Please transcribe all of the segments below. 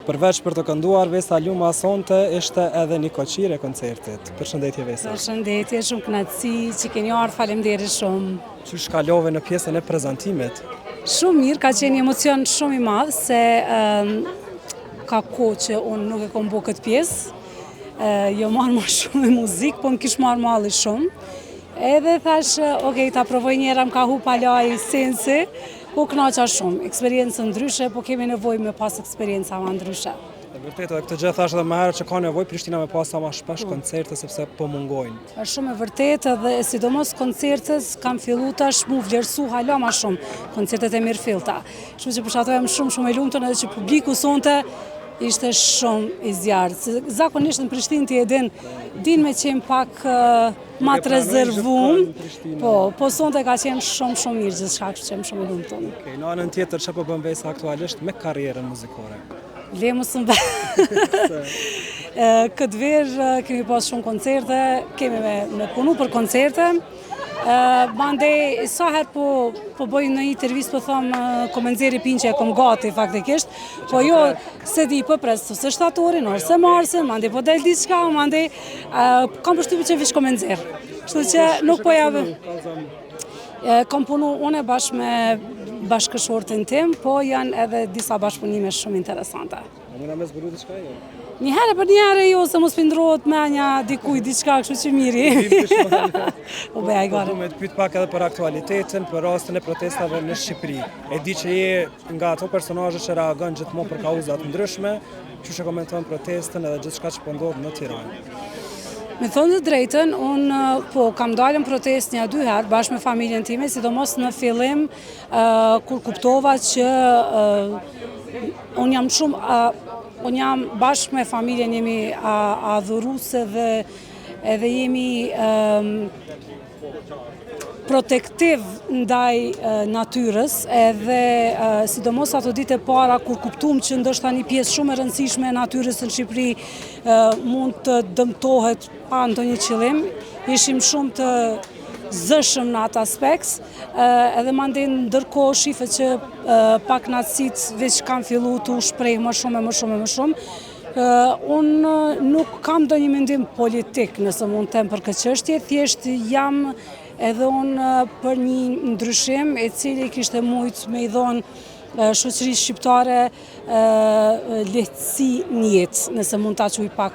Përveç për të kënduar, Vesa Luma sonte ishte edhe një koqir e koncertit. Përshëndetje Vesa. Përshëndetje, shumë kënaqësi që keni ardhur, faleminderit shumë. Që shkalove në pjesën e prezantimit? Shumë mirë, ka qenë një emocion shumë i madh se ka kohë që unë nuk e kom bërë këtë pjesë. Jo marrë më shumë me muzikë, po më kish marrë malli shumë. Edhe thash, okej, ta provoj njëra, më ka hu palaj sensi, po kënaqa shumë. Eksperiencë ndryshe, po kemi nevojë me pas eksperjenca më ndryshe. Vërtet, edhe këtë gjë thash edhe më herët që ka nevojë Prishtina me pas sa më shpesh koncerte sepse po mungojnë. Është shumë e vërtetë dhe sidomos koncertet kanë filluar tash mu vlerësu hala më shumë koncertet e mirëfillta. Kështu që përshtatoj jam shumë e lumtur edhe që publiku sonte ishte shumë i zjarrt. Zakonisht në Prishtinë ti e din me qenë pak ma të rezervuar, po sonte ka qenë shumë mirë gjithçka, kështu që jam shumë e lumtur. Okej, në anën tjetër çfarë po bën Vesa aktualisht me karrierën muzikore? Le mos më këtë verë kemi pas shumë koncerte, kemi me punu për koncerte. Mandej, sa herë po bëj në një intervistë po thëmë komenzeri pinë që e kom gati faktikisht, po jo se di për prestu se shtatorin, ose marsin, mandej po del diçka, mandej kam përshtypjen që vish komenzer. Kështu që nuk po javë. Kam punu unë bashkë me bashkëshortin tim, po janë edhe disa bashkëpunime shumë interesante. A mëna me zbulu diçka jo? Një herë për një herë jo, se mos pindrohet menja dikuj diçka, kështu që miri. Po bëja i gare. Me të pyet pak edhe për aktualitetin, për rastin e protestave në Shqipëri. E di që je nga ato personazhe që reagon gjithmonë për kauza të ndryshme, që komenton protestën edhe gjithçka që po ndodh në Tiranë. Me thonë të drejtën, unë kam dalën protest 1-2 herë bashkë me familjen time, sidomos në fillim kur kuptova që unë jam bashkë me familjen, jemi adhuruse dhe edhe jemi protektiv ndaj natyrës, edhe sidomos ato ditë e para kur kuptuam që ndoshta një pjesë shumë e rëndësishme e natyrës në Shqipëri mund të dëmtohet pa ndonjë qëllim, ishim shumë të zëshëm në atë aspekt, edhe mandej ndërkohë shife që pak natësit veç kanë fillu të u shpreh më shumë. Unë nuk kam ndonjë mendim politik nëse mund të them për këtë çështje, thjesht jam edhe unë për një ndryshim e cili kishte mujt me i dhonë shoqërisë shqiptare lehtësi në jetë, nëse mund ta quaj pak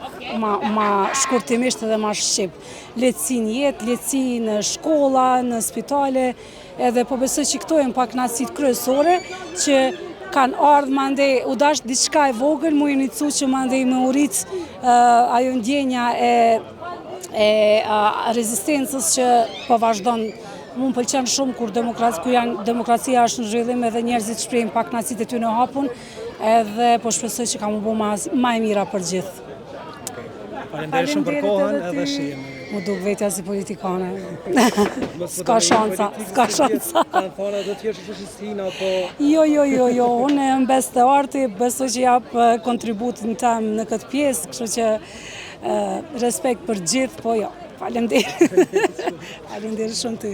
ma shkurtimisht edhe ma shqip. Lehtësi në jetë, lehtësi në shkolla, në spitale, edhe po besoj që këto janë pak kënaqësitë kryesore që kanë ardhur mandej u dash diçka e vogël, mu jeni cu që mandej më urit ajo ndjenja e rezistencës që po vazhdon. Mu më pëlqen shumë kur demokracia është në zhvillim edhe njerëzit shprehin pak kënaqësitë e tyre hapun, edhe po shpresoj që kam u bë më e mira për gjithë. Faleminderit shumë për kohën edhe shihen. Mu duk vetja si politikane. S'ka shanca. Kanë thënë do të jesh shoqësinë apo Jo, unë jam besë të arti, besoj që jap kontributin tim në këtë pjesë, kështu që respekt për gjithë, po jo. Faleminderit. Faleminderit shumë ty.